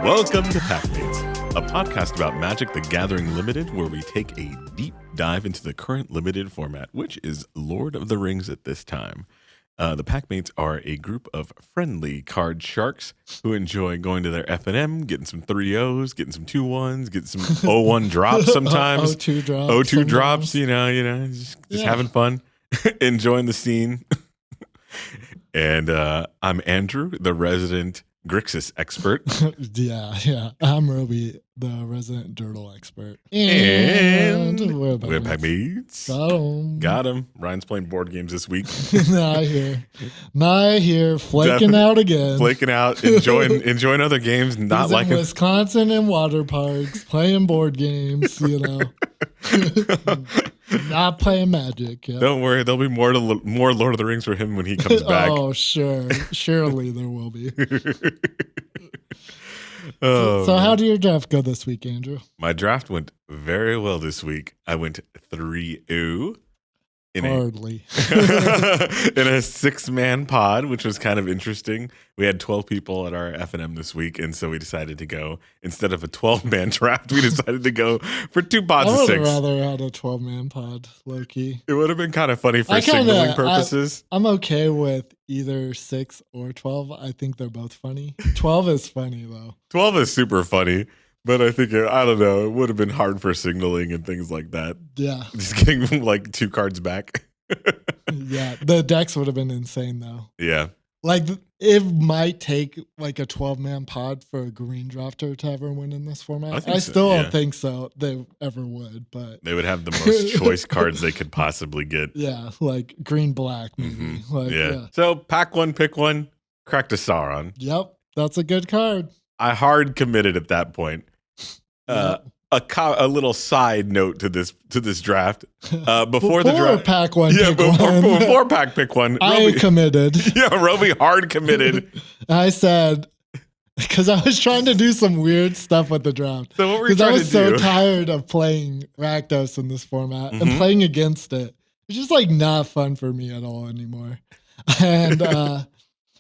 Welcome to Packmates, a podcast about Magic the Gathering Limited, where we take a deep dive into the current limited format, which is Lord of the Rings at this time. The Packmates are a group of friendly card sharks who enjoy going to their F&M, getting some 3-0s, getting some 2-1s, getting some 0-1 drops sometimes. 0-2 drops. 0-2 drops, just having fun, enjoying the scene. And I'm Andrew, the resident Grixis expert. yeah. I'm Robi, the resident Dirtle expert. And we're Packmates. Got him. Ryan's playing board games this week. Not here. Flaking out again. Flaking out, enjoying other games, not He's liking in Wisconsin and water parks, playing board games, Not playing Magic. Yep. Don't worry, there'll be more Lord of the Rings for him when he comes back. Oh, sure. Surely there will be. Oh, so how did your draft go this week, Andrew? My draft went very well this week. I went 3-0 in Hardly. in a 6-man pod, which was kind of interesting. We had 12 people at our F&M this week, and so we decided to go, instead of a 12-man draft, we decided to go for 2 pods of 6. I would have rather had a 12-man pod, low-key. It would have been kind of funny for signaling purposes. I'm okay with either 6 or 12. I think they're both funny. 12 is funny, though. 12 is super funny. But I think, I don't know, it would have been hard for signaling and things like that. Yeah. Just getting like 2 cards back. Yeah. The decks would have been insane, though. Yeah. Like, it might take like a 12-man pod for a green drafter to ever win in this format. I still don't think so. They ever would, but they would have the most choice cards they could possibly get. Yeah. Like green-black, maybe. Mm-hmm. Like, yeah. So pack one, pick one, cracked a Sauron. Yep. That's a good card. I hard committed at that point. A little side note to this draft. Before the draft, pack one, before pack pick one, I committed. Yeah, Robi hard committed. I said, because I was trying to do some weird stuff with the draft. So what were you trying to do? Because I was so tired of playing Rakdos in this format and playing against it. It's just like not fun for me at all anymore. And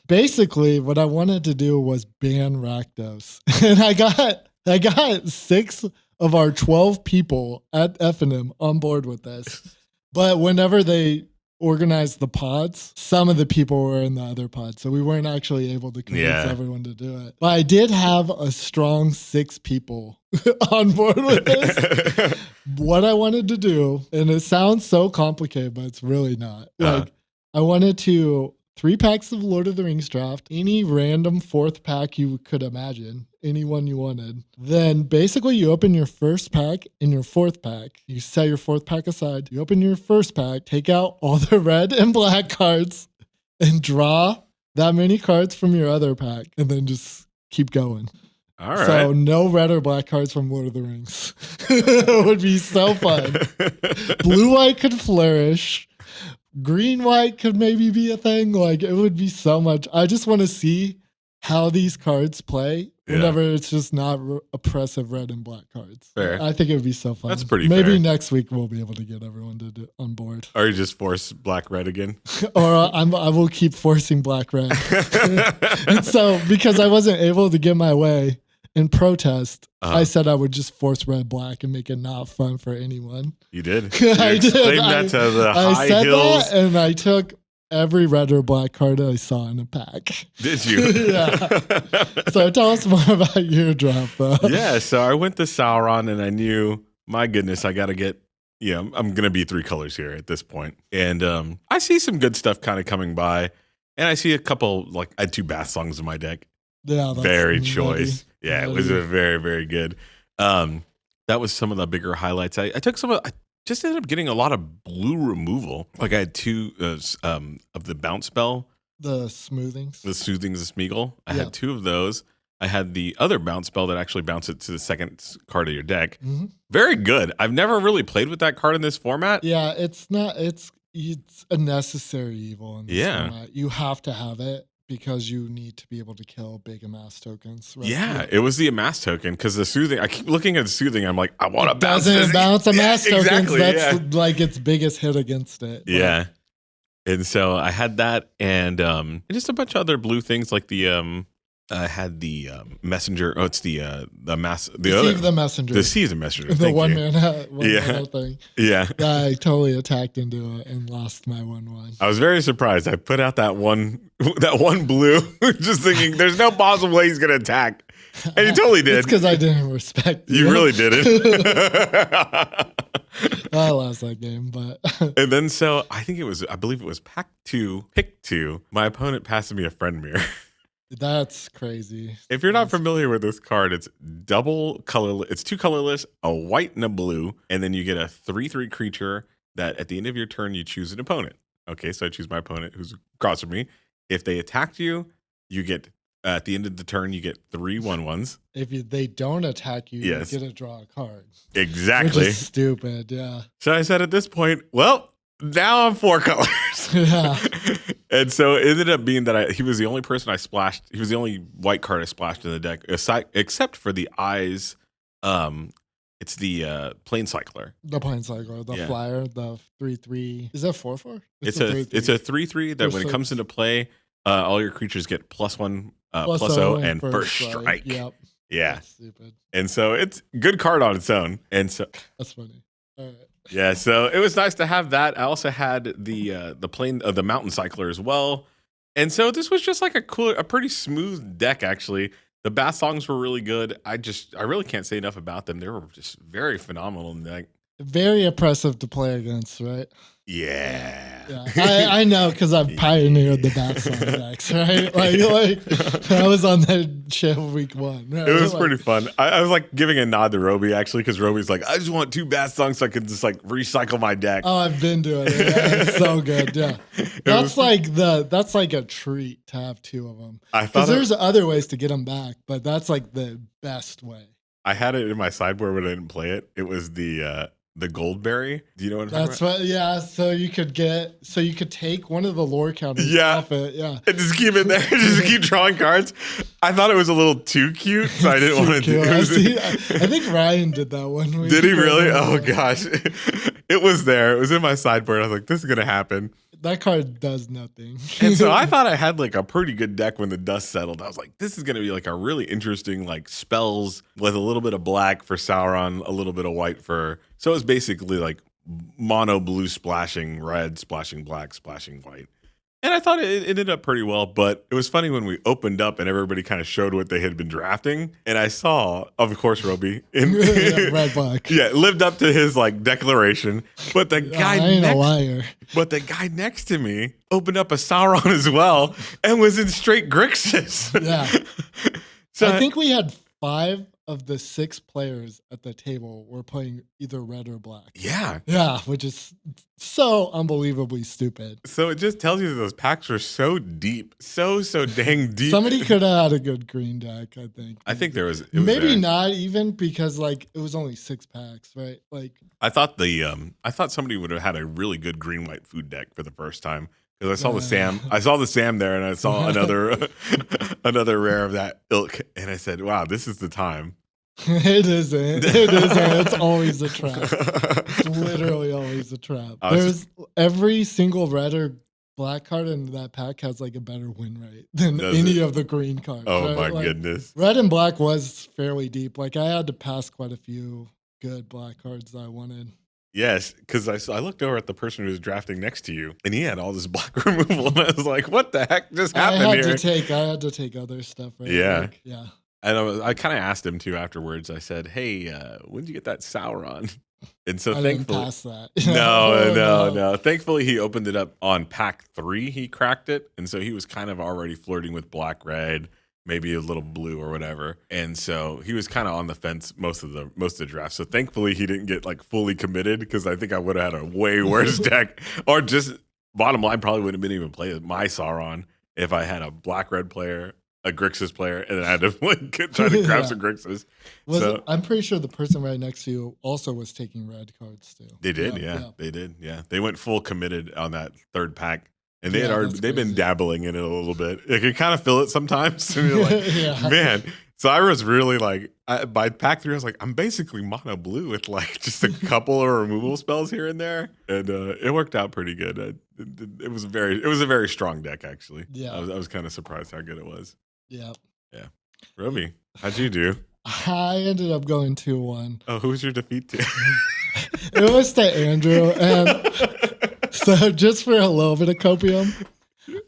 basically, what I wanted to do was ban Rakdos, and I got 6 of our 12 people at F&M on board with this. But whenever they organized the pods, some of the people were in the other pods, so we weren't actually able to convince everyone to do it. But I did have a strong 6 people on board with this. What I wanted to do, and it sounds so complicated, but it's really not. Like, I wanted to 3 packs of Lord of the Rings draft, any random 4th pack you could imagine, any one you wanted. Then basically you open your first pack and your 4th pack. You set your 4th pack aside. You open your first pack, take out all the red and black cards, and draw that many cards from your other pack, and then just keep going. All right. So no red or black cards from Lord of the Rings. It would be so fun. Blue-white could flourish. Green-white could maybe be a thing. Like, it would be so much. I just want to see how these cards play whenever it's just not oppressive red and black cards. Fair. I think it would be so fun. That's pretty Maybe fair. Next week we'll be able to get everyone to do on board. Or you just force black-red again? Or I will keep forcing black-red. And so, because I wasn't able to get my way in protest, I said I would just force red black and make it not fun for anyone. You did. I did. That to the high hills. That, and I took every red or black card I saw in a pack. Did you? Yeah. So tell us more about your draft, though. Yeah. So I went to Sauron, and I knew, my goodness, I got to get. I'm going to be 3 colors here at this point. And I see some good stuff kind of coming by, and I see a couple. Like, I had 2 bath songs in my deck. Yeah, that's very choice. Yeah, Ready. it was a very, very good. That was some of the bigger highlights. I took some of. I just ended up getting a lot of blue removal. Like, I had 2 of the bounce spell, the smoothings, the Soothings of Smeagol. I had 2 of those. I had the other bounce spell that actually bounces it to the second card of your deck. Mm-hmm. Very good. I've never really played with that card in this format. Yeah, it's not. It's a necessary evil in this format. You have to have it. Because you need to be able to kill big amass tokens. Right? Yeah, it was the amass token because the soothing. I keep looking at the soothing. I'm like, I want to bounce. Doesn't bounce amass tokens. Exactly, That's like its biggest hit against it. Yeah, and so I had that, and just a bunch of other blue things like the I had the messenger. Oh, it's the mass. Deceive the messenger. Deceive the messenger. The Thank one you. man thing. Yeah. I totally attacked into it and lost my 1/1. I was very surprised. I put out that one blue, just thinking there's no possible way he's gonna attack, and he totally did. It's because I didn't respect you. You really didn't. I lost that game, but And then I believe it was pick two. My opponent passed me a friend mirror. that's crazy. If you're not familiar with this card, it's double color. It's 2 colorless, a white and a blue, and then you get a 3/3 creature that at the end of your turn you choose an opponent. Okay, so I choose my opponent who's across from me. If they attacked you, you get at the end of the turn you get 3 1/1s. If they don't attack you, Yes. you get to draw a card. Exactly. Which is stupid, yeah. So I said at this point, well, now I'm 4 colors. Yeah. And so it ended up being that he was the only person I splashed. He was the only white card I splashed in the deck, except for the eyes. It's the Plane Cycler. The Plane Cycler, the flyer, the 3/3. Is that 4/4? It's a 3/3 that when it comes into play, all your creatures get +1, +0, and first strike. Yep. Yeah. That's stupid. And so it's a good card on its own. And so that's funny. All right. Yeah, so it was nice to have that. I also had the Mountain Cycler as well. And so this was just like a pretty smooth deck actually. The bass songs were really good. I really can't say enough about them. They were just very phenomenal in the deck. Very oppressive to play against, right? Yeah. I know because I've pioneered the bass song decks, right? Like I was on that shit week 1. Right? It was pretty fun. I was like giving a nod to Robi actually because Robi's like, I just want 2 bass songs so I can just like recycle my deck. Oh, I've been doing it. Yeah, it's so good. Yeah, that's like a treat to have 2 of them. Because there's other ways to get them back, but that's like the best way. I had it in my sideboard when I didn't play it. It was the Goldberry. Do you know what I'm talking about? Yeah. So you could take one of the lore counters off it. Yeah. And just keep it there. Just keep drawing cards. I thought it was a little too cute, so I didn't want to do it. I think Ryan did that one week. Did he really? Oh gosh. It was there. It was in my sideboard. I was like, this is gonna happen. That card does nothing. And so I thought I had like a pretty good deck when the dust settled. I was like, this is going to be like a really interesting like spells with a little bit of black for Sauron, a little bit of white for. So it was basically like mono blue splashing red, splashing black, splashing white. And I thought it ended up pretty well, but it was funny when we opened up and everybody kind of showed what they had been drafting. And I saw, of course, Robi in red black. Yeah, lived up to his like declaration. But the guy a liar. But the guy next to me opened up a Sauron as well and was in straight Grixis. Yeah. So I think we had 5 of the 6 players at the table were playing either red or black. Yeah. Yeah, which is so unbelievably stupid. So it just tells you that those packs are so deep, so dang deep. Somebody could have had a good green deck, I think. I think there was maybe there. Not even because like it was only 6 packs, right? Like I thought somebody would have had a really good green white food deck for the first time. Because I saw the Sam there, and I saw another rare of that ilk, and I said, "Wow, this is the time." It isn't. It's always a trap. It's literally always a trap. There's every single red or black card in that pack has like a better win rate than any of the green cards. Oh right? my goodness! Red and black was fairly deep. Like I had to pass quite a few good black cards that I wanted. Yes, because I looked over at the person who was drafting next to you, and he had all this black removal, and I was like, "What the heck just happened here?" I had to take other stuff. Right? Yeah, yeah. And I kind of asked him too afterwards. I said, "Hey, when did you get that Sauron?" And so I thankfully, didn't pass that. No. Thankfully, he opened it up on pack 3. He cracked it, and so he was kind of already flirting with black, red, maybe a little blue or whatever. And so he was kind of on the fence most of the draft. So thankfully he didn't get like fully committed because I think I would have had a way worse deck. Or just bottom line, probably wouldn't have been even play my Sauron if I had a black red player, a Grixis player, and I had to like try to grab some Grixis. I'm pretty sure the person right next to you also was taking red cards too. They did, yeah. They did, yeah. They went full committed on that third pack. And they've been dabbling in it a little bit. You can kind of feel it sometimes. And you're like, man. So I was really like, by pack 3, I was like, I'm basically mono blue with like just a couple of removal spells here and there. And it worked out pretty good. It was a very strong deck, actually. Yeah. I was kind of surprised how good it was. Yeah. Yeah. Robi, how'd you do? I ended up going 2-1. Oh, who's your defeat to? It was to Andrew. And so just for a little bit of copium,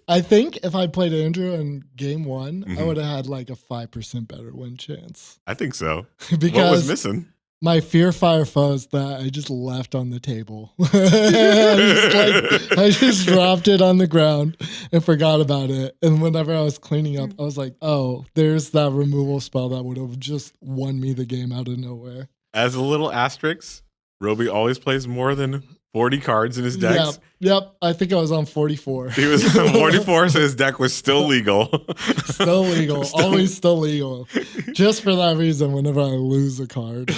I think if I played Andrew in game one, I would have had like a 5% better win chance. I think so. Because what was missing? My fear fire foes that I just left on the table. I just dropped it on the ground and forgot about it. And whenever I was cleaning up, I was like, oh, there's that removal spell that would have just won me the game out of nowhere. As a little asterisk, Robi always plays more than 40 cards in his decks. Yep. I think I was on 44. He was on 44, so his deck was still legal. Still legal. Always still legal. Just for that reason, whenever I lose a card.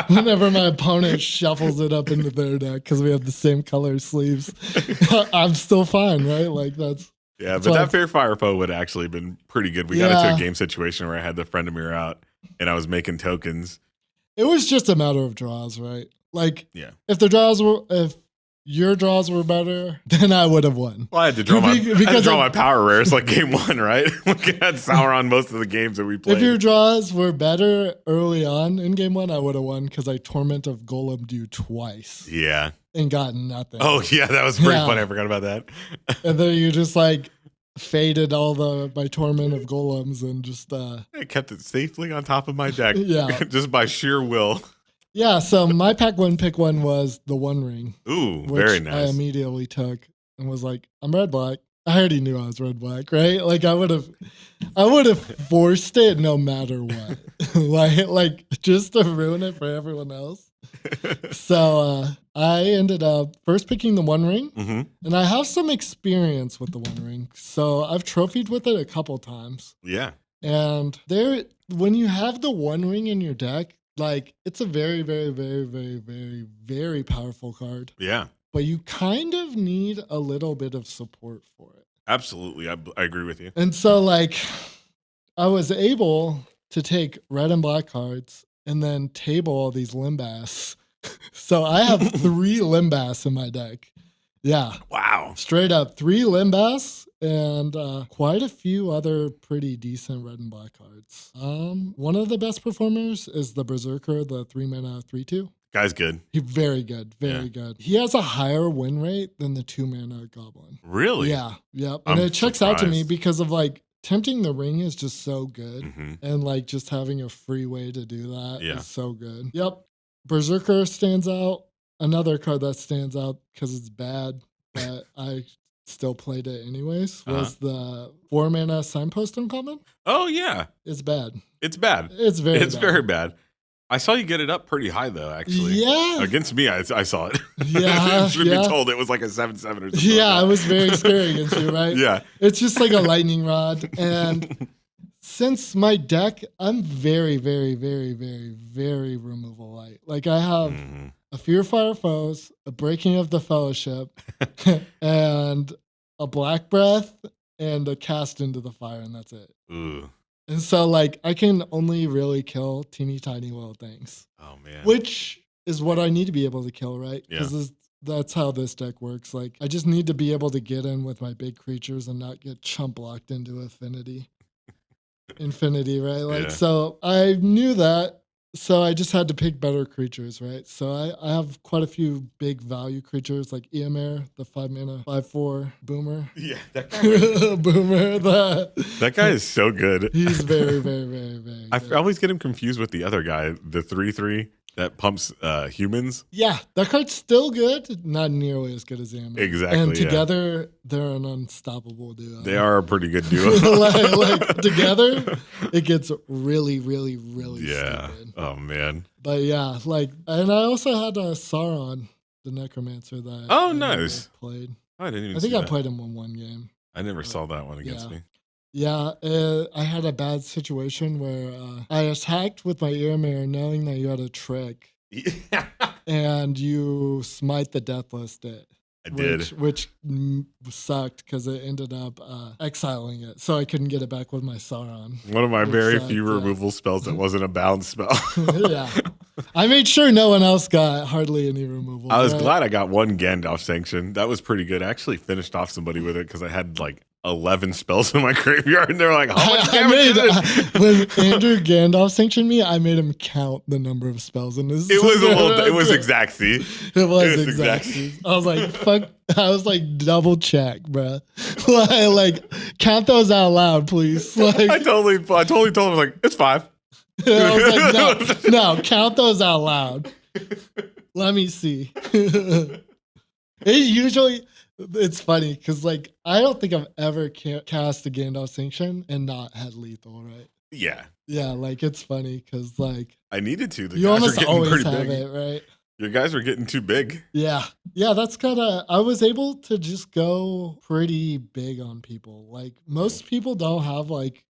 Whenever my opponent shuffles it up into their deck because we have the same color sleeves, I'm still fine, right? Like that's but that Fair Fire Foe would have actually been pretty good. We got into a game situation where I had the friend of mirror out and I was making tokens. It was just a matter of draws, right? Like, if your draws were better, then I would have won. Well, I had to draw my power rares like game one, right? We had Sauron most of the games that we played. If your draws were better early on in game one, I would have won because I Torment of Golem you twice. Yeah. And got nothing. Oh, yeah, that was pretty funny. I forgot about that. And then you just like faded all my Torment of Golems and just... I kept it safely on top of my deck. Just by sheer will. Yeah, so my pick one was the One Ring. Ooh, very nice. I immediately took and was like, I'm red-black. I already knew I was red-black, right? Like I would have forced it no matter what. like just to ruin it for everyone else. So I ended up first picking the One Ring, and I have some experience with the One Ring. So I've trophied with it a couple times. Yeah. And when you have the One Ring in your deck, like, it's a very, very, very, very, very, very powerful card. Yeah. But you kind of need a little bit of support for it. Absolutely. I agree with you. And so, like, I was able to take red and black cards and then table all these Limbass. So I have 3 Limbass in my deck. Yeah. Wow. Straight up 3 Limbass and quite a few other pretty decent red and black cards. One of the best performers is the Berserker, the 3-mana 3/2. Guy's good. He's very good. Very good. He has a higher win rate than the 2-mana Goblin. Really? Yeah. Yep. And it checks out to me because of like Tempting the Ring is just so good. And like just having a free way to do that is so good. Yep. Berserker stands out. Another card that stands out because it's bad, but I still played it anyways, was the 4-mana Signpost Uncommon. Oh, yeah. It's bad. It's bad. It's very bad. I saw you get it up pretty high, though, actually. Yeah. Against me, I saw it. Yeah. Should be told it was like a 7/7 or something. Yeah, it was very scary against you, right? Yeah. It's just like a lightning rod. And since my deck, I'm very, very, very, very, very removal light. Like I have a Fear Fire Foes, a Breaking of the Fellowship, and a Black Breath, and a Cast into the Fire, and that's it. Ooh. And so, like, I can only really kill teeny tiny little things. Oh, man. Which is what I need to be able to kill, right? Yeah. Because that's how this deck works. Like, I just need to be able to get in with my big creatures and not get chump blocked into Infinity, right? Like, so I knew that. So I just had to pick better creatures, right? So I have quite a few big value creatures like Eomer, the 5-mana 5/4 Boomer. Yeah, that guy. Boomer. That guy is so good. He's very, very, very, very good. I always get him confused with the other guy, the 3/3 that pumps humans. Yeah, that card's still good, not nearly as good as Eomer. Exactly. And together, they're an unstoppable duo. They are a pretty good duo. like together, it gets really, really, really stupid. Oh, man. But yeah, like, and I also had Sauron, the Necromancer that I nice. Played. I didn't even I think see I that. played him in one game. I never saw that one against me. Yeah, I had a bad situation where I attacked with my Eomer knowing that you had a trick. And you smite the Deathless it. I did. Which sucked because it ended up exiling it. So I couldn't get it back with my Sauron. One of my very few removal spells that wasn't a bounce spell. Yeah. I made sure no one else got hardly any removal. I was glad I got one Gandalf sanction. That was pretty good. I actually finished off somebody with it because I had like 11 spells in my graveyard, and they're like, how much I damage is made, it? when Andrew Gandalf sanctioned me, I made him count the number of spells in his. It was exact, see? It was exactly. I was like, fuck. I was like, double check, bro. like, count those out loud, please. Like, I totally told him, like, it's 5. I was like, no, count those out loud. Let me see. It's funny because, like, I don't think I've ever cast a Gandalf Sanction and not had lethal, right? Yeah. Yeah, like, it's funny because, like, I needed to. The you guys almost are getting always pretty have big. it, right? Your guys were getting too big. Yeah. Yeah, that's kind of, I was able to just go pretty big on people. Like, most people don't have, like,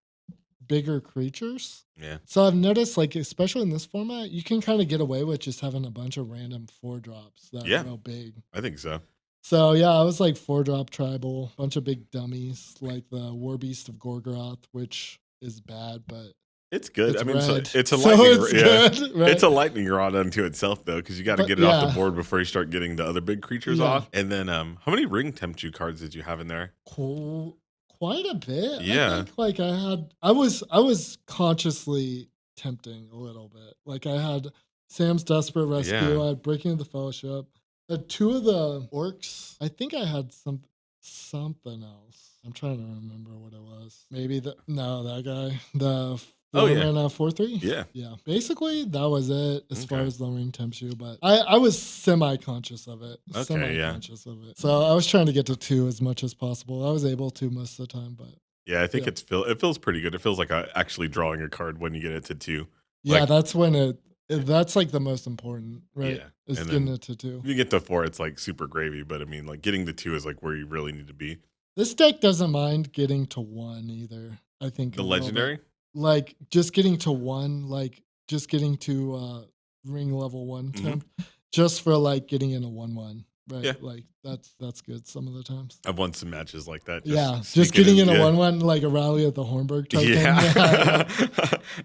bigger creatures. Yeah. So I've noticed, like, especially in this format, you can kind of get away with just having a bunch of random 4-drops that are real big. I think so. So yeah, I was like 4-drop tribal, bunch of big dummies, like the War Beast of Gorgoroth, which is bad, but it's good. It's I mean, red. it's a So lightning it's good, right? It's a lightning rod unto itself, though, because you got to get it off the board before you start getting the other big creatures off. And then, how many ring tempt you cards did you have in there? Cool. Quite a bit. Yeah. I think, like, I was consciously tempting a little bit. Like, I had Sam's Desperate Rescue, I had Breaking of the Fellowship. Had 2 of the orcs. I think I had something else. I'm trying to remember what it was. Maybe that guy. The 4-mana 4/3. Yeah. Yeah. Basically, that was it as far as the ring tempts you. But I was semi-conscious of it. Okay, Semi-conscious of it. So I was trying to get to 2 as much as possible. I was able to most of the time, but yeah, I think it feels pretty good. It feels like actually drawing a card when you get it to 2. Yeah, like, that's when that's like the most important, right? Yeah. Is And getting then it to 2. If you get to 4, it's like super gravy. But I mean, like getting to 2 is like where you really need to be. This deck doesn't mind getting to 1 either. I think The legendary? Like just getting to 1, like just getting to ring level 1 temp, just for like getting in a 1/1. Right. Yeah. Like that's good some of the times. I've won some matches like that. Just getting in a 1/1, like a rally at the Hornburg token. Yeah.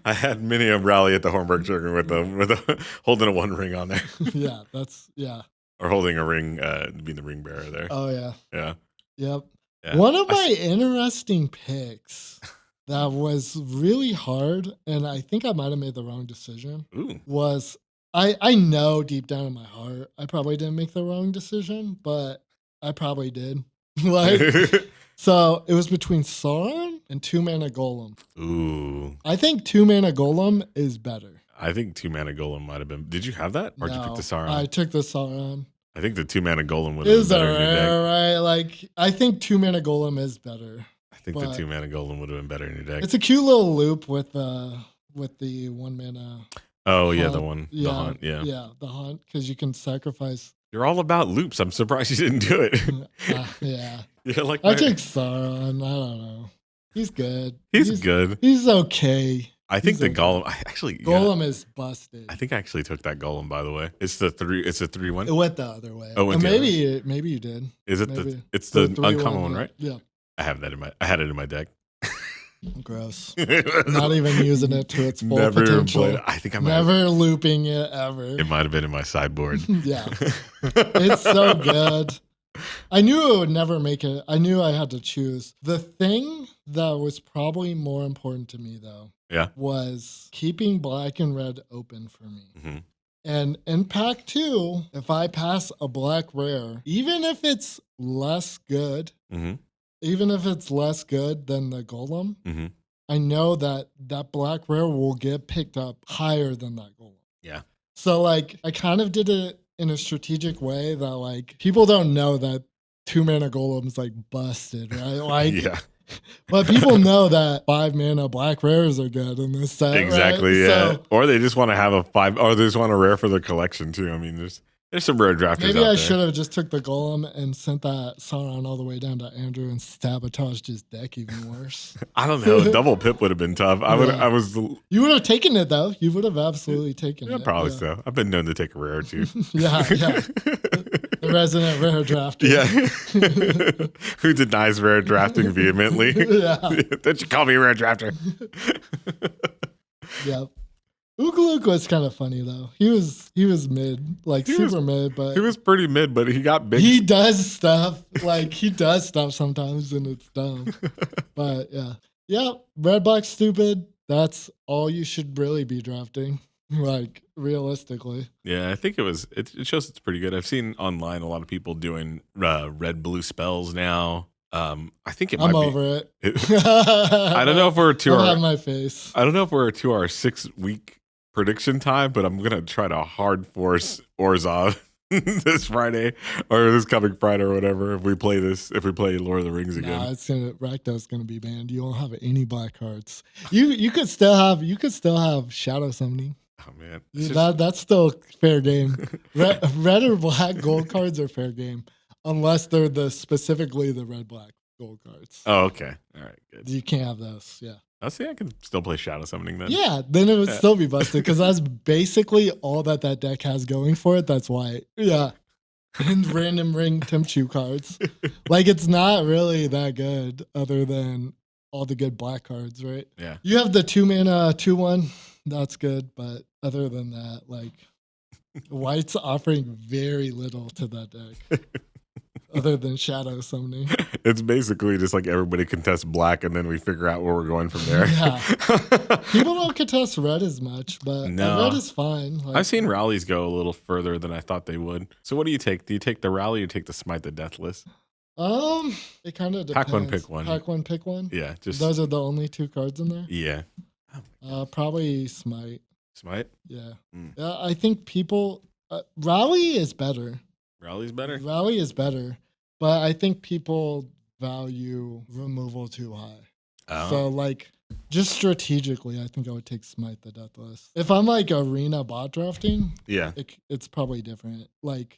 I had many a rally at the Hornburg token with holding a 1 ring on there. Yeah, Or holding a ring, being the ring bearer there. Oh yeah. Yeah. Yep. Yeah. One of my interesting picks that was really hard, and I think I might have made the wrong decision, was I know deep down in my heart I probably didn't make the wrong decision, but I probably did. Like, so it was between Sauron and 2-mana Golem. Ooh. I think 2-mana Golem is better. I think 2-mana Golem might have been. Did you have that? Or did you pick the Sauron? I took the Sauron. I think the 2-mana Golem would have been better in your deck. Right? Like, I think 2-mana Golem is better. I think the 2-mana Golem would have been better in your deck. It's a cute little loop with the 1-mana. Oh, yeah, haunt. the one. Yeah, the haunt, yeah. Yeah, the haunt, because you can sacrifice. You're all about loops. I'm surprised you didn't do it. Yeah. Yeah, like I take Sauron. I don't know. He's good. He's good. He's okay. I think the Golem. Golem is busted. I think I actually took that Golem. By the way, it's a 3/1. It went the other way. Oh, maybe you did. Is it maybe. It's the 3/1, uncommon one, right? Yeah. I had it in my deck. Gross. Not even using it to its full Never potential. played it. I think I might never looping it ever. It might have been in my sideboard. Yeah. It's so good. I knew it would never make it. I knew I had to choose. The thing that was probably more important to me, though, was keeping black and red open for me. Mm-hmm. And in pack 2, if I pass a black rare, even if it's less good, even if it's less good than the Golem, I know that black rare will get picked up higher than that Golem. Yeah. So, like, I kind of did it in a strategic way that, like, people don't know that 2-mana Golem's, like, busted, right? Like, yeah. But people know that 5-mana black rares are good in this set. Exactly, right? yeah. So, or they just want to have a 5, or they just want a rare for their collection, too. I mean, there's some rare drafters maybe out I there. should have just took the Golem and sent that Sauron all the way down to Andrew and sabotaged his deck even worse. I don't know. Double pip would have been tough. You would have taken it, though. You would have absolutely taken it. Probably so. I've been known to take a rare, too. yeah. The resident rare drafter. Yeah. Who denies rare drafting vehemently? Yeah. Don't you call me a rare drafter? Yep. Luke was kind of funny though. He was mid, like super mid, but he was pretty mid, but he got big. he does stuff sometimes, and it's dumb. But yeah, red black stupid. That's all you should really be drafting, like realistically. Yeah, I think it shows it's pretty good. I've seen online a lot of people doing red blue spells now. I think I'm over it. I don't know if we're to have my face. I don't know if we're to our 6-week prediction time, but I'm gonna try to hard force Orzhov this Friday or this coming Friday or whatever. If we play Lord of the Rings again, Rakdos gonna be banned. You won't have any black cards. You could still have shadow summoning. Oh man, that's still fair game. Red or black gold cards are fair game, unless they're specifically the red black gold cards. Oh, okay, all right, good. You can't have those. Yeah. I see. I can still play shadow summoning then. Yeah, then it would still be busted because that's basically all that deck has going for it. That's why. Yeah. And random ring Timchu cards. Like, it's not really that good other than all the good black cards, right? Yeah. You have the 2-mana 2/1. That's good. But other than that, like, white's offering very little to that deck. Other than shadow summoning. It's basically just like everybody contests black and then we figure out where we're going from there. Yeah. People don't contest red as much, but red is fine. Like, I've seen rallies go a little further than I thought they would. So what do you take? Do you take the rally or you take the Smite the Deathless? It kind of depends. Pack one, pick one. Pack one, pick one. Yeah, just those are the only 2 cards in there. Yeah. Probably Smite. Smite? Yeah. I think people rally is better. Rally's better? Rally is better. But I think people value removal too high. Oh. So, like, just strategically, I think I would take Smite the Deathless. If I'm, like, arena bot drafting, it's probably different. Like,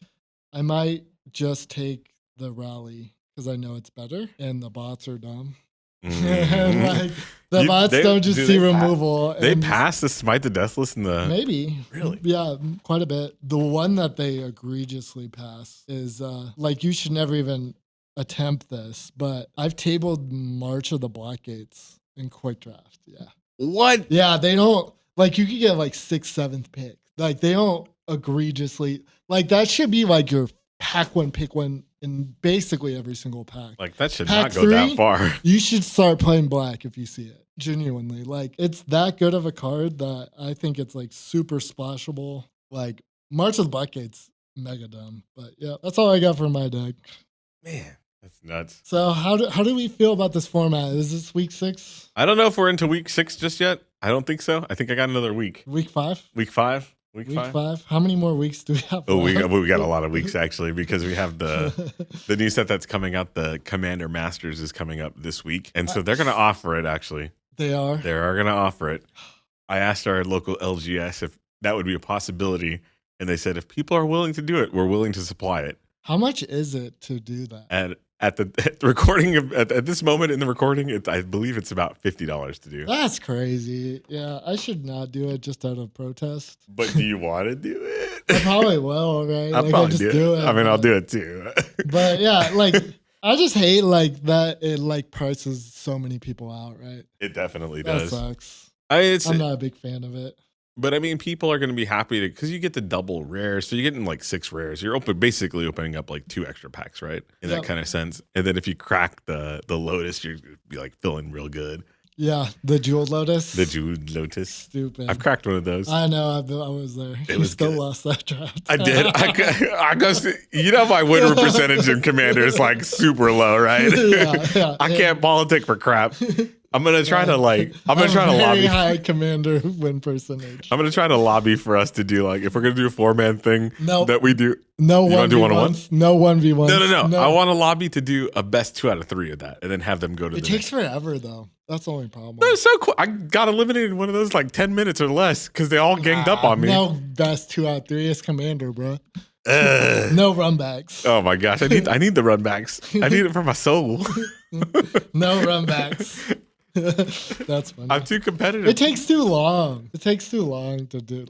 I might just take the Rally because I know it's better, and the bots are dumb. And, like, the bots don't just see removal. They pass the Smite the Deathless in the... Maybe. Really? Yeah, quite a bit. The one that they egregiously pass is, like, you should never even attempt this, but I've tabled March of the Black Gates in Quick Draft. Yeah. What? Yeah, they don't, like, you could get, like, 6th, 7th pick. Like, they don't egregiously, like, that should be, like, your pack one, pick one in basically every single pack. Like, that should Pack not go that far. You should start playing black if you see it. Genuinely. Like, it's that good of a card that I think it's, like, super splashable. Like, March of the Black Gate's mega dumb. But yeah, that's all I got for my deck. Man, that's nuts. So how do we feel about this format? Is this week 6? I don't know if we're into week 6 just yet. I don't think so. I think I got another week. Week 5? Week 5? Week 5? How many more weeks do we have? Oh, we got a lot of weeks actually because we have the new set that's coming out. The Commander Masters is coming up this week, and so they're going to offer it. Actually, they are going to offer it. I asked our local LGS if that would be a possibility, and they said if people are willing to do it, we're willing to supply it. How much is it to do that? At the recording at this moment in the recording, I believe it's about $50 to do. That's crazy. Yeah, I should not do it just out of protest. But do you want to do it? I probably will, right? I'll probably do it. I mean, I'll do it too. But yeah, like I just hate like that it like prices so many people out, right? It definitely does. That sucks. I'm not a big fan of it. But I mean, people are going to be happy because you get the double rares. So you're getting like 6 rares. You're basically opening up like 2 extra packs, right? In that kind of sense. And then if you crack the Lotus, you're going to be like feeling real good. Yeah, the Jeweled Lotus. The Jeweled Lotus. Stupid. I've cracked one of those. I know. I was there. It was still good. lost that draft. I did. I go. You know, my win percentage in Commander is like super low, right? Yeah. I can't politic for crap. I'm gonna try to lobby. High Commander win percentage. I'm gonna try to lobby for us to do like if we're gonna do a 4-man thing that we do. No 1v1. No 1v1. No. I want a lobby to do a best 2 out of 3 of that, and then have them go to. It takes forever though. That's the only problem. That was so cool. I got eliminated in one of those like 10 minutes or less because they all ganged up on me. No best 2 out of 3 is Commander, bro. No runbacks. Oh my gosh, I need the runbacks. I need it for my soul. No runbacks. That's funny. I'm too competitive. It takes too long. It takes too long to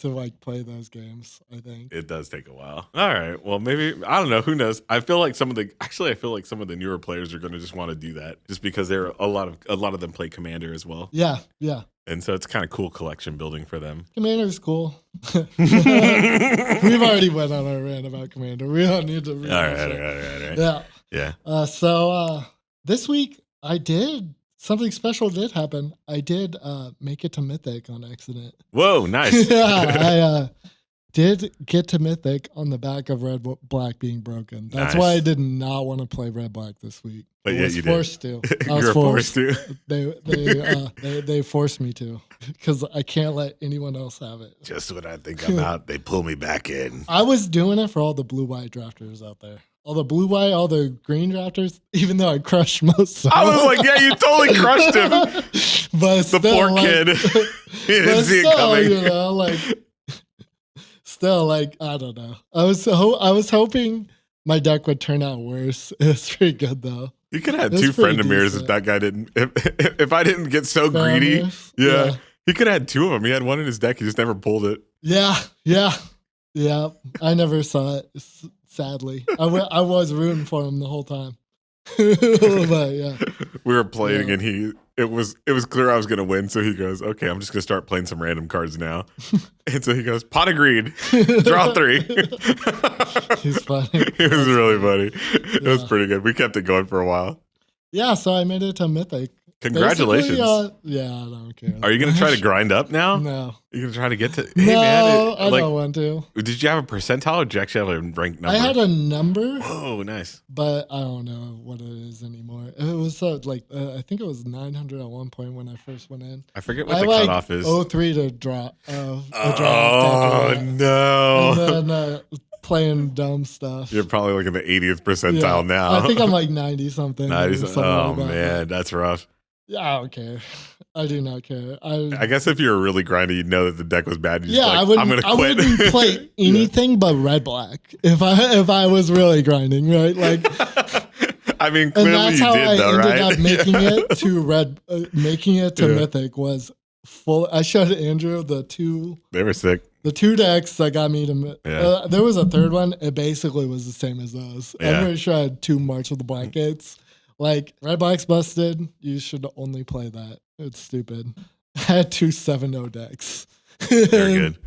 like play those games, I think. It does take a while. All right. Well, maybe I don't know. Who knows? I feel like some of the newer players are going to just want to do that just because a lot of them play Commander as well. Yeah. And so it's kind of cool collection building for them. Commander's cool. We've already went on our rant about Commander. We don't need to read All right. Yeah. Yeah. So this week something special did happen. I did make it to Mythic on accident. Whoa, nice. Yeah, I did get to Mythic on the back of Red Black being broken. That's why I did not want to play Red Black this week. But I was forced to. I was forced to. They forced me to because I can't let anyone else have it. Just when I think I'm out, they pull me back in. I was doing it for all the blue-white drafters out there. All the blue-white, all the green drafters, even though I crushed most of them. I was like, yeah, you totally crushed him. But the poor kid. He didn't see it coming. You know, I don't know. I was hoping my deck would turn out worse. It was pretty good, though. You could have had 2 Friend-of-Mirs if that guy didn't. If I didn't get so greedy. Yeah. He could have had 2 of them. He had one in his deck. He just never pulled it. Yeah. I never saw it. Sadly, I was rooting for him the whole time. But yeah, we were playing and it was clear I was going to win. So he goes, okay, I'm just going to start playing some random cards now. And so he goes, pot agreed, draw 3. He's funny. It was really funny. It was pretty good. We kept it going for a while. Yeah. So I made it to Mythic. Congratulations. Yeah, I don't care. Are you going to try to grind up now? No. You're going to try to get to... Hey, no, I don't want to. Did you have a percentile or did you actually have a ranked number? I had a number. Oh, nice. But I don't know what it is anymore. It was I think it was 900 at one point when I first went in. I forget what the cutoff is. 03 to draw. Oh, no. And then... playing dumb stuff. You're probably like in the 80th percentile now. I think I'm like 90 something. 90. Oh man, that's rough. Yeah, I don't care. I do not care. I guess if you were really grinding, you'd know that the deck was bad. I'm gonna quit. I wouldn't play anything but red black if I was really grinding, right? Like, I mean, clearly you did, though, right? And that's how I ended up making it to Mythic was full. I showed Andrew the 2. They were sick. The 2 decks that got me to... there was a third one. It basically was the same as those. Yeah. I'm pretty sure I had 2 March of the Black Gates. Like, Red Black's busted. You should only play that. It's stupid. I had 2 7-0 decks. They're good.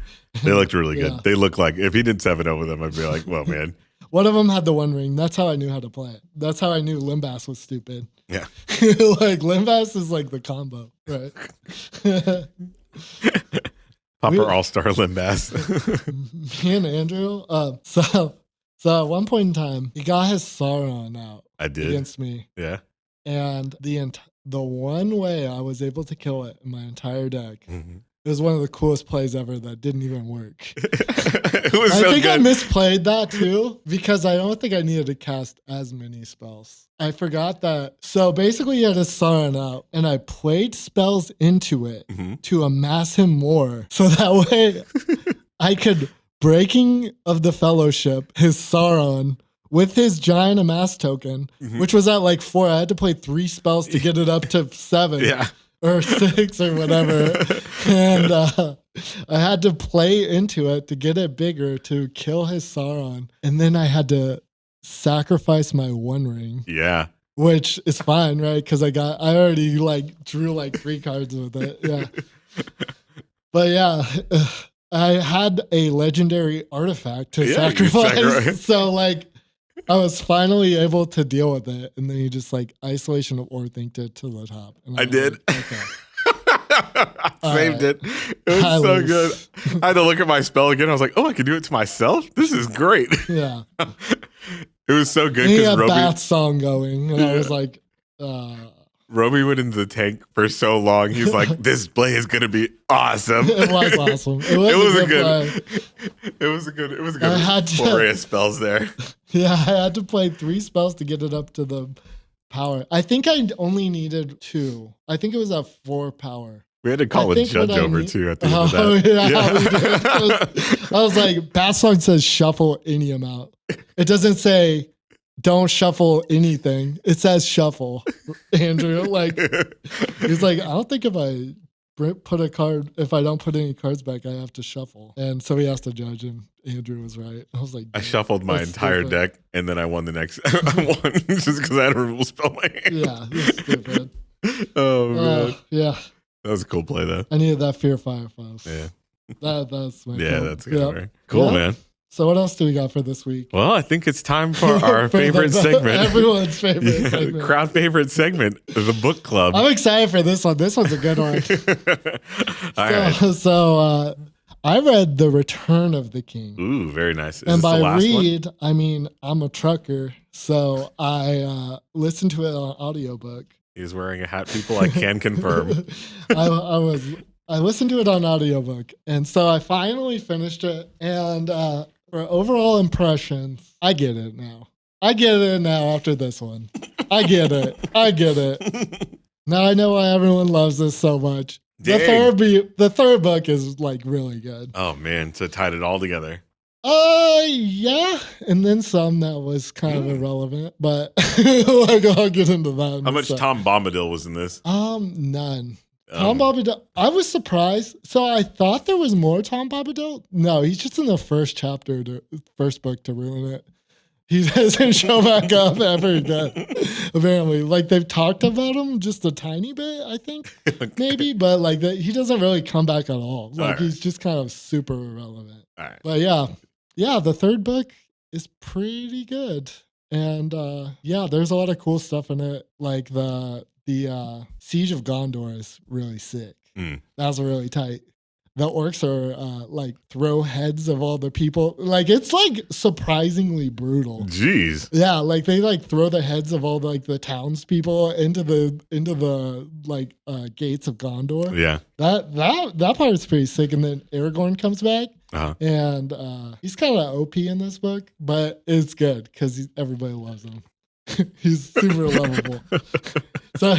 They looked really good. They look like... If he did 7-0 with them, I'd be like, well, man. One of them had the 1 ring. That's how I knew how to play it. That's how I knew Limbas was stupid. Yeah. Like, Limbas is like the combo, right? Popper All-Star Limbas. Me and Andrew, so at one point in time, he got his Sauron out. I did. Against me. Yeah. And the one way I was able to kill it in my entire deck, it was one of the coolest plays ever that didn't even work. It was so good. I misplayed that too because I don't think I needed to cast as many spells. I forgot that. So basically, you had a Sauron out, and I played spells into it to amass him more. So that way, I could Breaking of the Fellowship, his Sauron, with his giant amass token, which was at like 4. I had to play 3 spells to get it up to 7. Yeah. Or 6 or whatever. And I had to play into it to get it bigger to kill his Sauron. And then I had to sacrifice my 1 ring. Yeah. Which is fine, right? Because I already like drew like 3 cards with it. Yeah. But yeah, I had a legendary artifact to sacrifice. So like I was finally able to deal with it, and then you just like Isolation of Orthinked it to the top. And I did. Like, okay. I saved it. It was so good. I had to look at my spell again. I was like, oh, I can do it to myself? This is great. Yeah. It was so good. He had Bath Song going, and I was like, Robi went into the tank for so long. He's like, this play is gonna be awesome. It was awesome. It was a good play. It was a good flurry of spells there. Yeah, I had to play 3 spells to get it up to the power. I think I only needed 2. I think it was at 4 power. We had to call a judge over too at the end of that. Yeah. I was like, Bath Song says shuffle any amount. It doesn't say don't shuffle anything. It says shuffle, Andrew. Like, he's like, I don't think if I don't put any cards back, I have to shuffle. And so he asked the judge, and Andrew was right. I was like, I shuffled my entire deck, and then I won the next. I won just because I had a rule spell my hand. Yeah, you're stupid. Oh man. Yeah. That was a cool play, though. I needed that Fear Fireflies. Yeah. That's my Yeah, cool. that's a good one. Cool, man. So what else do we got for this week? Well, I think it's time for our favorite segment. Everyone's favorite segment. Crowd favorite segment, the book club. I'm excited for this one. This one's a good one. So I read The Return of the King. Ooh, very nice. And by read, I mean I'm a trucker, so I listened to it on audiobook. He's wearing a hat, people. I can confirm. I listened to it on audiobook, and so I finally finished it. And for overall impressions, I get it now. After this one. I get it. Now I know why everyone loves this so much. Dang. The third book is like really good. Oh man, so tied it all together. Yeah, and then some that was kind of irrelevant, but like I'll get into that. How much Tom Bombadil was in this? None. Tom Bombadil. I was surprised. So I thought there was more Tom Bombadil. No, he's just in the first chapter, first book to ruin it. He doesn't show back up ever again. Apparently, like they've talked about him just a tiny bit, I think, maybe, but like he doesn't really come back at all. Like he's just kind of super irrelevant. All right. But yeah, the third book is pretty good, and there's a lot of cool stuff in it. Like the Siege of Gondor is really sick. That was really tight. The orcs are like throw heads of all the people. Like it's like surprisingly brutal. Jeez. Yeah, like they like throw the heads of all like the townspeople into the like gates of Gondor. Yeah. That part is pretty sick. And then Aragorn comes back. And he's kind of OP in this book, but it's good because everybody loves him. He's super lovable. So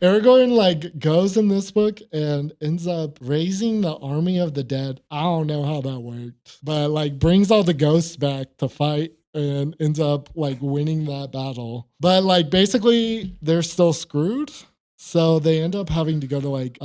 Aragorn like goes in this book and ends up raising the army of the dead. I don't know how that worked, but like brings all the ghosts back to fight and ends up like winning that battle. But like basically they're still screwed. So they end up having to go to like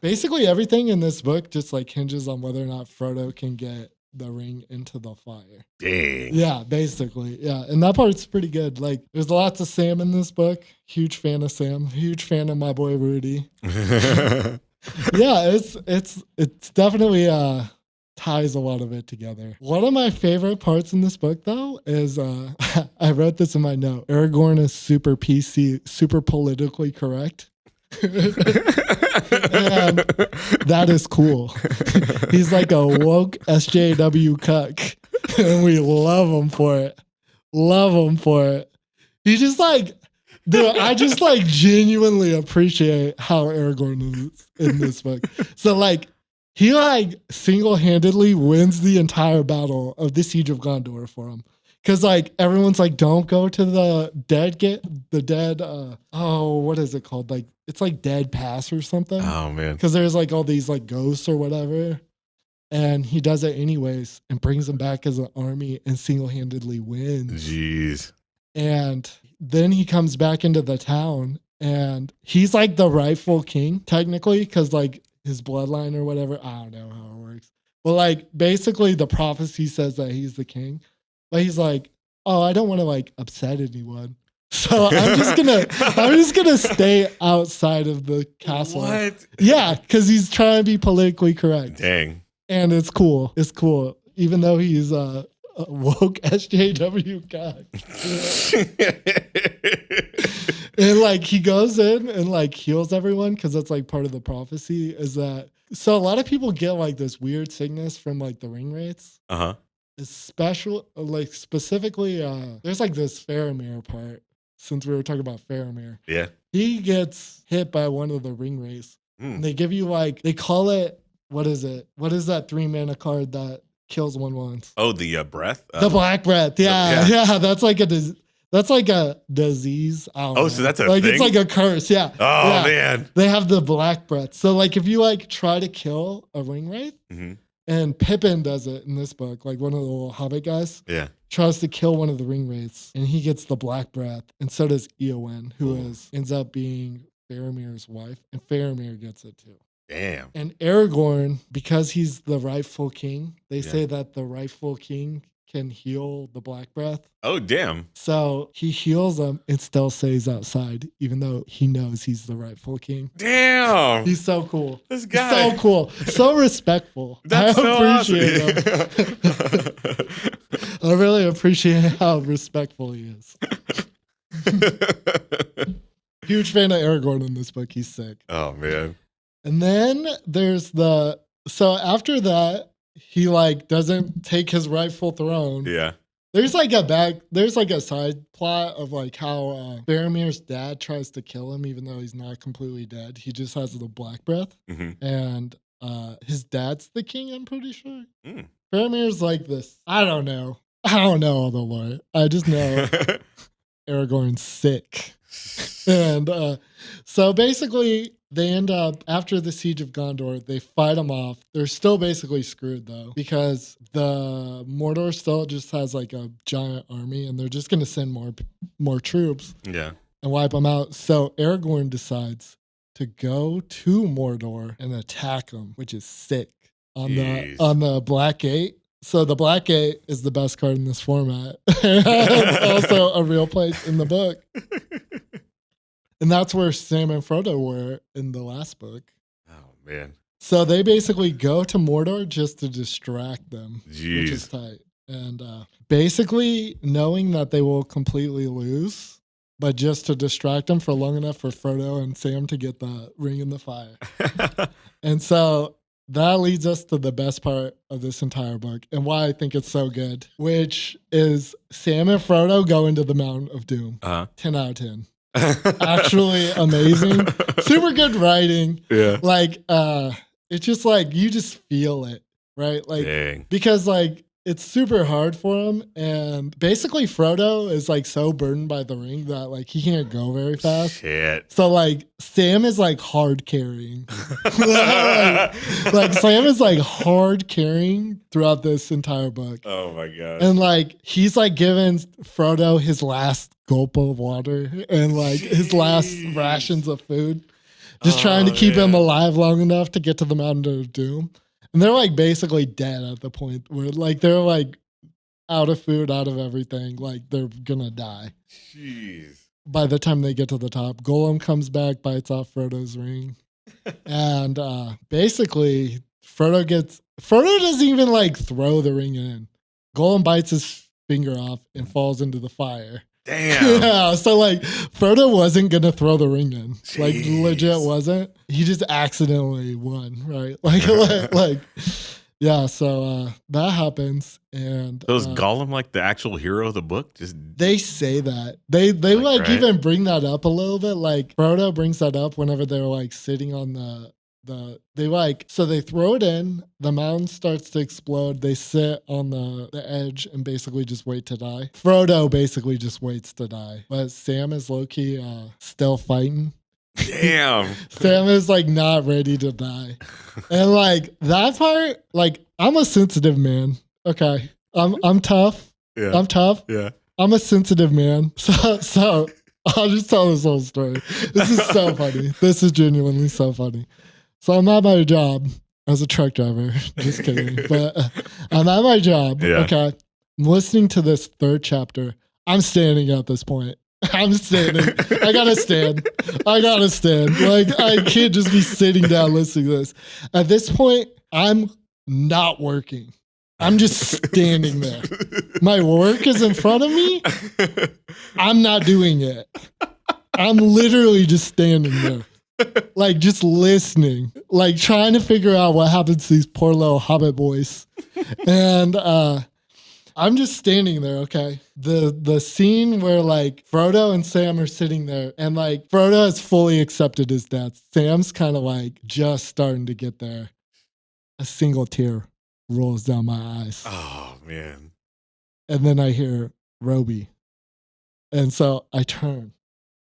basically everything in this book just like hinges on whether or not Frodo can get the ring into the fire. Dang. Yeah, basically. Yeah. And that part's pretty good. Like there's lots of Sam in this book. Huge fan of Sam. Huge fan of my boy Rudy. Yeah, it's definitely ties a lot of it together. One of my favorite parts in this book though is I wrote this in my note. Aragorn is super PC, super politically correct. And that is cool. He's like a woke SJW cuck, and we love him for it. He just like, dude, I just like genuinely appreciate how Aragorn is in this book. So like, he like single-handedly wins the entire battle of the Siege of Gondor for him. Cause like everyone's like, don't go to the dead, what is it called? Like it's like Dead Pass or something. Oh man. Cause there's like all these like ghosts or whatever. And he does it anyways and brings them back as an army and single-handedly wins. Jeez. And then he comes back into the town and he's like the rightful king technically. Cause like his bloodline or whatever. I don't know how it works. But like basically the prophecy says that he's the king. But he's like, oh, I don't want to like upset anyone. So I'm just gonna stay outside of the castle. What? Yeah, because he's trying to be politically correct. Dang. And it's cool. It's cool. Even though he's a woke SJW guy. And like he goes in and like heals everyone because that's like part of the prophecy is that. So a lot of people get like this weird sickness from like the ring wraiths. Uh-huh. Special, like specifically, there's like this Faramir part. Since we were talking about Faramir, yeah, he gets hit by one of the ring wraiths. And they give you like they call it. What is it? What is that 3-mana card that kills one once? Oh, the breath. The Black Breath. Yeah. That's like a disease. Oh, so that's a like thing? it's like a curse. Yeah. Oh man, they have the Black Breath. So like if you like try to kill a ring wraith. Mm-hmm. And Pippin does it in this book, like one of the little hobbit guys. Yeah. Tries to kill one of the ring wraiths, and he gets the Black Breath, and so does Eowyn, who ends up being Faramir's wife, and Faramir gets it too. Damn. And Aragorn, because he's the rightful king, they say that the rightful king can heal the Black Breath. Oh, damn. So he heals him and still stays outside, even though he knows he's the rightful king. Damn. He's so cool. This guy. He's so cool. So respectful. That's I so appreciate him. I really appreciate how respectful he is. Huge fan of Aragorn in this book. He's sick. Oh, man. And then there's so after that, he like doesn't take his rightful throne. Yeah. There's like a side plot of like how Faramir's dad tries to kill him even though he's not completely dead. He just has the Black Breath. Mm-hmm. And his dad's the king, I'm pretty sure. Mm. Faramir's like this. I don't know all the lore. I just know Aragorn's sick. And so basically they end up, after the Siege of Gondor, they fight them off. They're still basically screwed though, because the Mordor still just has like a giant army and they're just going to send more troops Yeah. and wipe them out. So Aragorn decides to go to Mordor and attack them, which is sick on the Black Gate. So the Black Gate is the best card in this format. It's also a real place in the book. And that's where Sam and Frodo were in the last book. Oh, man. So they basically go to Mordor just to distract them, Jeez. which is tight. And basically knowing that they will completely lose, but just to distract them for long enough for Frodo and Sam to get the ring in the fire. And so that leads us to the best part of this entire book and why I think it's so good, which is Sam and Frodo go into the Mountain of Doom. 10 out of 10. Actually amazing. Super good writing. Yeah. Like, it's just like, you just feel it, right? Like, dang. Because like, it's super hard for him. And basically Frodo is like so burdened by the ring that like he can't go very fast. Shit. So like Sam is like hard carrying. like Sam is like hard carrying throughout this entire book. Oh my God. And like he's like giving Frodo his last gulp of water and like his last rations of food. Just trying to keep him alive long enough to get to the Mountain of Doom. And they're like basically dead at the point where like they're like out of food, out of everything. Like they're gonna die. Jeez. By the time they get to the top, Gollum comes back, bites off Frodo's ring. And basically Frodo doesn't even like throw the ring in. Gollum bites his finger off and falls into the fire. Damn. Yeah, so like Frodo wasn't gonna throw the ring in. Jeez. Like legit wasn't. He just accidentally won, right? Like yeah, so that happens. And So is Gollum like the actual hero of the book? Just they say that. They like right? even bring that up a little bit. Like Frodo brings that up whenever they're like sitting on so they throw it in, the mountain starts to explode, they sit on the edge and basically just wait to die. Frodo basically just waits to die. But Sam is low-key still fighting. damn. Sam is like not ready to die. And like that part, like I'm a sensitive man. Okay. I'm tough. Yeah. I'm tough. Yeah. I'm a sensitive man. So I'll just tell this whole story. This is so funny. This is genuinely so funny. So I'm at my job as a truck driver. Just kidding. But I'm at my job. Yeah. Okay. I'm listening to this third chapter. I'm standing at this point. I'm standing. I gotta stand. Like I can't just be sitting down listening to this. At this point, I'm not working. I'm just standing there. My work is in front of me. I'm not doing it. I'm literally just standing there. Like just listening, like trying to figure out what happens to these poor little hobbit boys. And I'm just standing there, okay? The scene where like Frodo and Sam are sitting there and like Frodo has fully accepted his death. Sam's kind of like just starting to get there. A single tear rolls down my eyes. Oh man. And then I hear Robi. And so I turn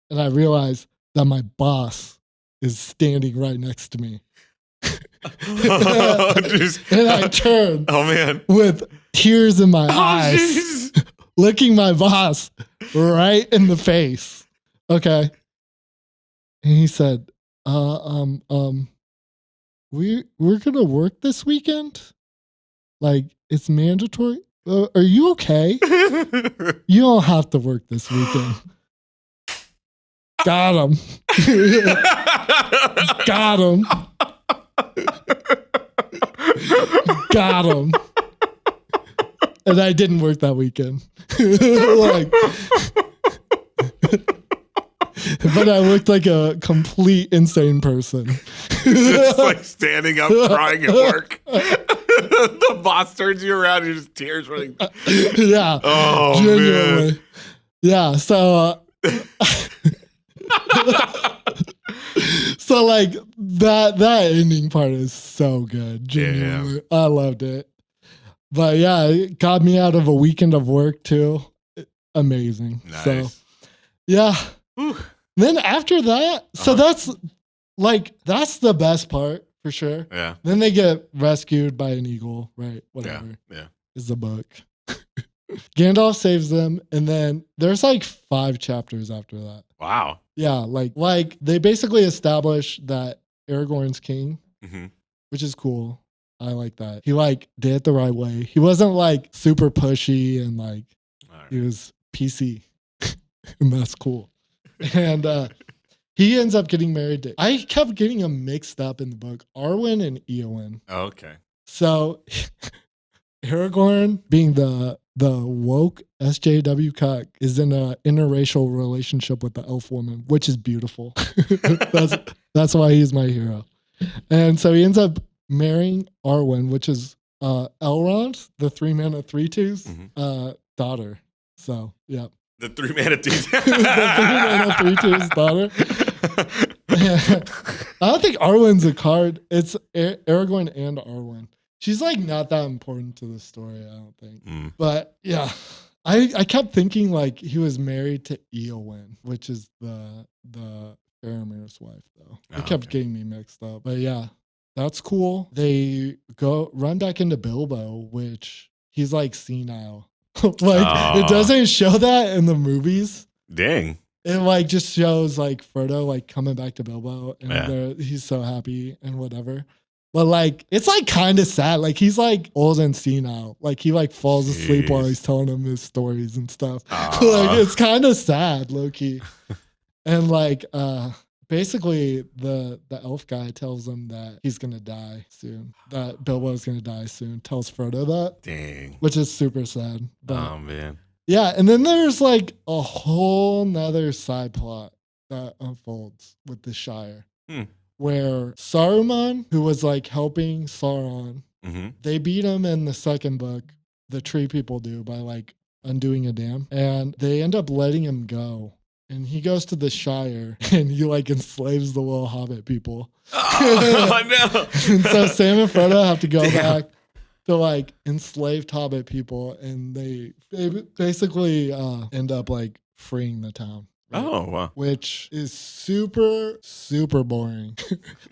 and I realize that my boss is standing right next to me. And I turn with tears in my eyes, geez. looking my boss right in the face. Okay. And he said, we're gonna work this weekend. Like it's mandatory. Are you okay? You don't have to work this weekend. Got him. Got him. Got him. And I didn't work that weekend. Like, but I looked like a complete insane person. Just like standing up, crying at work. The boss turns you around, you're just tears running. Yeah. Oh, genuinely. man. Yeah. So, so like that ending part is so good. Genuinely. Yeah. I loved it. But yeah, it got me out of a weekend of work too. Amazing. Nice. So yeah. Whew. Then after that, so that's the best part for sure. Yeah. Then they get rescued by an eagle, right? Whatever. Yeah. Is the book. Gandalf saves them, and then there's like 5 chapters after that. Wow. Yeah, like they basically establish that Aragorn's king, which is cool. I like that. He like did it the right way. He wasn't like super pushy and like he was PC. And that's cool. And he ends up getting married to, I kept getting him mixed up in the book, Arwen and Eowyn. Okay. So Aragorn, being the woke SJW cuck, is in an interracial relationship with the elf woman, which is beautiful. That's why he's my hero. And so he ends up marrying Arwen, which is Elrond, the 3-man of 3 twos, daughter. So, yeah. The 3-man of 2 twos. The 3-man of 3 twos daughter. I don't think Arwen's a card. It's Aragorn and Arwen. She's like not that important to the story, I don't think. But yeah, I kept thinking like he was married to Eowyn, which is the Faramir's wife, though. It kept getting me mixed up. But yeah, that's cool. They run back into Bilbo, which he's like senile. It doesn't show that in the movies. Dang. It like just shows like Frodo like coming back to Bilbo and he's so happy and whatever. But like it's like kind of sad. Like he's like old and senile. Like he like falls asleep while he's telling him his stories and stuff. Like it's kind of sad, low key. And like basically the elf guy tells him that he's gonna die soon. That Bilbo's gonna die soon. Tells Frodo that. Dang. Which is super sad. But, oh man. Yeah, and then there's like a whole nother side plot that unfolds with the Shire. Where Saruman, who was like helping Sauron, they beat him in the second book. The tree people do by like undoing a dam. And they end up letting him go. And he goes to the Shire and he like enslaves the little hobbit people. Oh, no. And so Sam and Frodo have to go back to like enslaved hobbit people, and they basically end up like freeing the town. Right? Oh, wow. Which is super, super boring.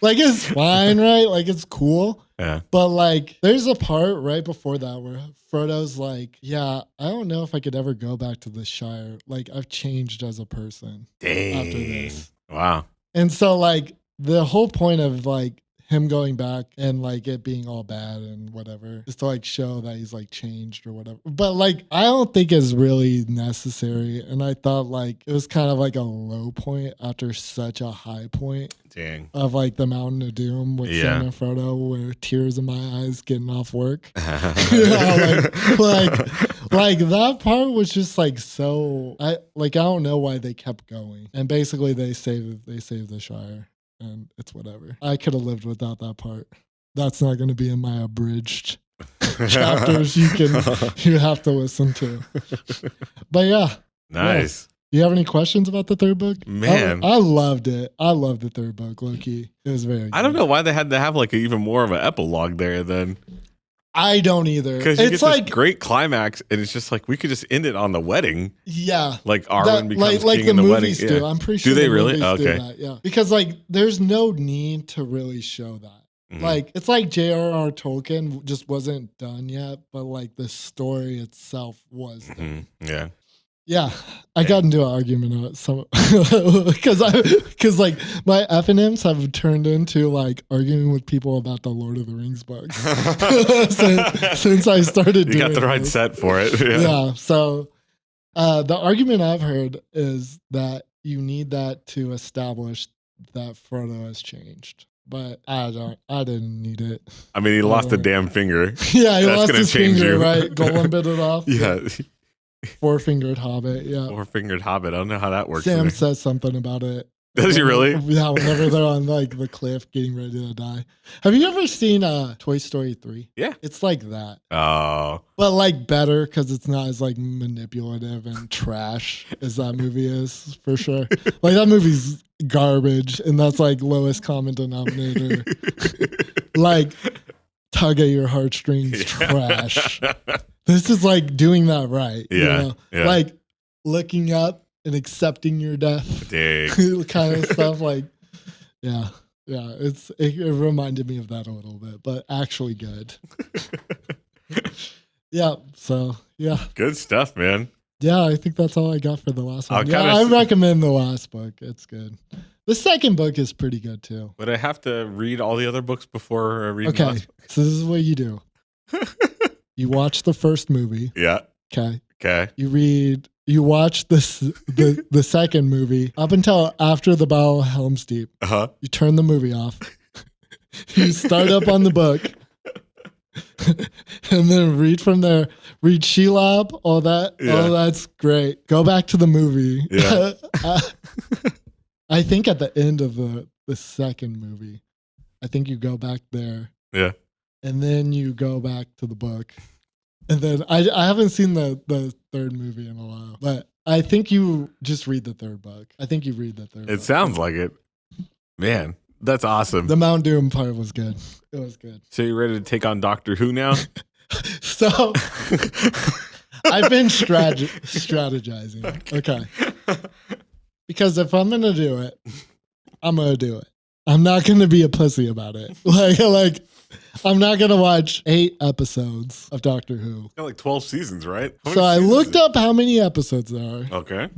Like it's fine, right? Like it's cool. Yeah. But like there's a part right before that where Frodo's like, yeah, I don't know if I could ever go back to the Shire. Like I've changed as a person. Dang. After this. Wow. And so like the whole point of like him going back and like it being all bad and whatever is to like show that he's like changed or whatever. But like I don't think it's really necessary. And I thought like it was kind of like a low point after such a high point. Dang. Of like the Mountain of Doom with Sam and Frodo, where tears in my eyes getting off work. like that part was just like so. I don't know why they kept going. And basically they saved the Shire. And it's whatever. I could have lived without that part. That's not going to be in my abridged chapters you have to listen to. But yeah. Nice. Do you have any questions about the third book? Man. I loved it. I loved the third book, low-key. It was very good. I don't know why they had to have like even more of an epilogue there then. I don't either. Because you get like this great climax, and it's just like we could just end it on the wedding. Yeah, like Arwen becomes king in the wedding. Do. Yeah. I'm pretty sure. Do they really? Okay. Do that, yeah, because like there's no need to really show that. Like it's like J.R.R. Tolkien just wasn't done yet, but like the story itself was done. Yeah. Yeah, I got into an argument about some because like my F&Ms have turned into like arguing with people about the Lord of the Rings books since I started. You got the right set for it. Yeah. So the argument I've heard is that you need that to establish that Frodo has changed. But I didn't need it. I mean, he lost a damn finger. Yeah, he lost his finger, you. right? Gollum bit it off. Yeah. Four-fingered hobbit, yeah. Four-fingered hobbit. I don't know how that works. Sam says something about it. Does he really? Yeah, whenever they're on like the cliff getting ready to die. Have you ever seen Toy Story 3? Yeah. It's like that. Oh. But like better because it's not as like manipulative and trash as that movie is, for sure. Like that movie's garbage and that's like lowest common denominator. Like tug at your heartstrings trash. This is like doing that right. Yeah, you know? yeah. Like looking up and accepting your death. Kind of stuff. Like, yeah. It reminded me of that a little bit, but actually good. Yeah. So yeah. Good stuff, man. Yeah, I think that's all I got for the last one. I recommend the last book. It's good. The second book is pretty good too. But I have to read all the other books before I read the last book. So this is what you do. You watch the first movie. Yeah. Okay. You watch the second movie up until after the Battle of Helm's Deep. Uh-huh. You turn the movie off. You start up on the book. And then read from there. Read Shelob, all that. Yeah. Oh, that's great. Go back to the movie. Yeah. I think at the end of the second movie, I think you go back there. Yeah. And then you go back to the book. And then I haven't seen the third movie in a while, but I think you just read the third book. I think you read the third book. It sounds like it. Man, that's awesome. The Mount Doom part was good. It was good. So you ready to take on Doctor Who now? So I've been strategizing. Okay. Because if I'm going to do it, I'm going to do it. I'm not going to be a pussy about it. Like I'm not going to watch 8 episodes of Doctor Who. Got like 12 seasons, right? So I looked up how many episodes there are. Okay.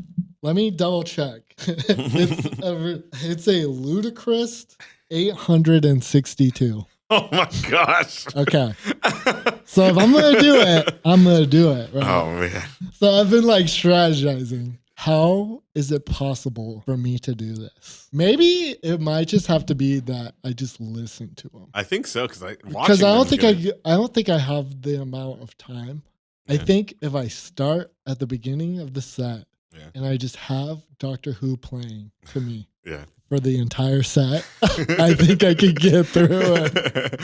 Let me double check. It's a ludicrous 862. Oh my gosh. Okay. So if I'm going to do it, I'm going to do it. Right? Oh man. So I've been like strategizing. How is it possible for me to do this? Maybe it might just have to be that I just listen to them. I think so because I don't think I have the amount of time. Yeah. I think if I start at the beginning of the set and I just have Doctor Who playing to me for the entire set, I think I could get through it.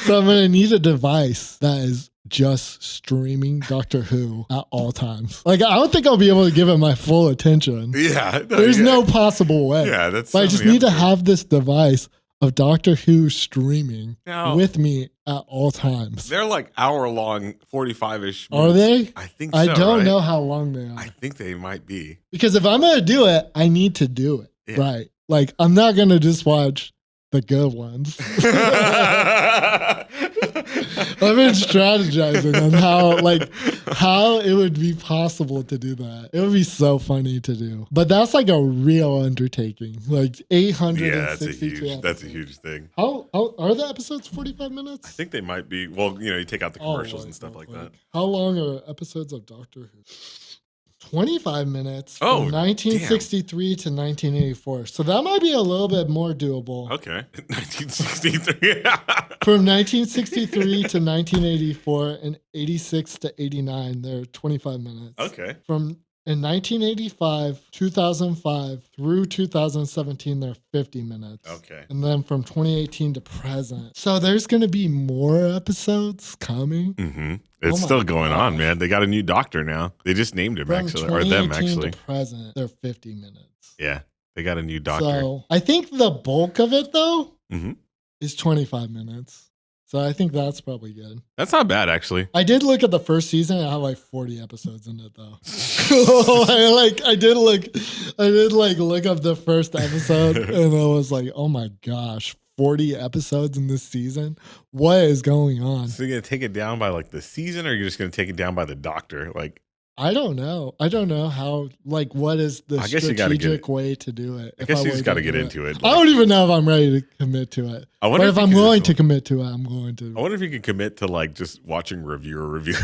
So I'm going to need a device that is just streaming Doctor Who at all times. Like, I don't think I'll be able to give it my full attention. Yeah. There's no possible way. Yeah, that's. But I just need to have this device of Doctor Who streaming with me at all times. They're like hour-long, 45-ish minutes. Are they? I think so, I don't know how long they are. I think they might be. Because if I'm going to do it, I need to do it. Yeah. Right. Like, I'm not going to just watch the good ones. I've been strategizing on how it would be possible to do that. It would be so funny to do. But that's like a real undertaking. Like 862 that's a huge thing. How are the episodes 45 minutes? I think they might be. Well, you take out the commercials and stuff like that. How long are episodes of Doctor Who? 25 minutes from 1963 to 1984. So that might be a little bit more doable. Okay. 1963. From 1963 to 1984 and 86 to 89, they're 25 minutes. Okay. In 1985, 2005 through 2017, they're 50 minutes. Okay. And then from 2018 to present. So there's going to be more episodes coming. Mm-hmm. It's still going on, man. They got a new doctor now. They just named him, actually. Or them, actually. To present, they're 50 minutes. Yeah. They got a new doctor. So I think the bulk of it, though, is 25 minutes. So I think that's probably good. That's not bad, actually. I did look at the first season. It had like 40 episodes in it, though. I did look up the first episode, and I was like, oh my gosh, 40 episodes in this season? What is going on? So you're gonna take it down by like the season, or you're just gonna take it down by the doctor? Like, I don't know. I don't know how, like, what is the I guess you gotta get strategic way to do it? I guess you just got to get into it. I don't even know if I'm ready to commit to it. I wonder But if you I'm could willing just- to commit to it, I'm going I to. wonder if you could commit to like just watching review.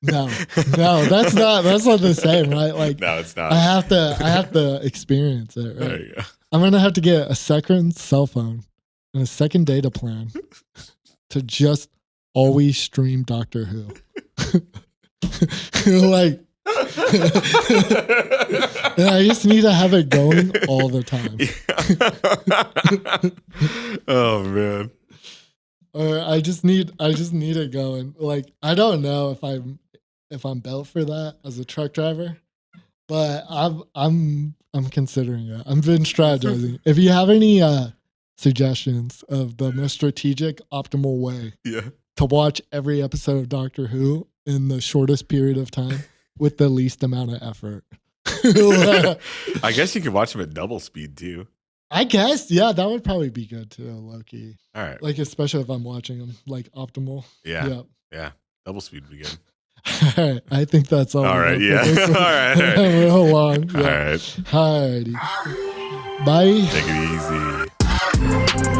No, that's not the same, right? Like, No, it's not. I have to experience it, There right? you go. I'm gonna have to get a second cell phone and a second data plan to just always stream Doctor Who. Like, and I just need to have it going all the time. Oh man. Or I just need it going. Like, I don't know if I'm built for that as a truck driver, but I'm considering it. I've been strategizing. If you have any suggestions of the most strategic, optimal way Yeah. to watch every episode of Doctor Who in the shortest period of time with the least amount of effort. I guess you could watch them at double speed too. I guess, yeah, that would probably be good too, low-key. All right. Like, especially if I'm watching them, like, optimal. Yeah. Yep. Yeah. Double speed would be good. All right, I think that's all. All right, we yeah. have for this one. All right, all right. Real long. All Yeah. right. Alrighty. Bye. Take it easy.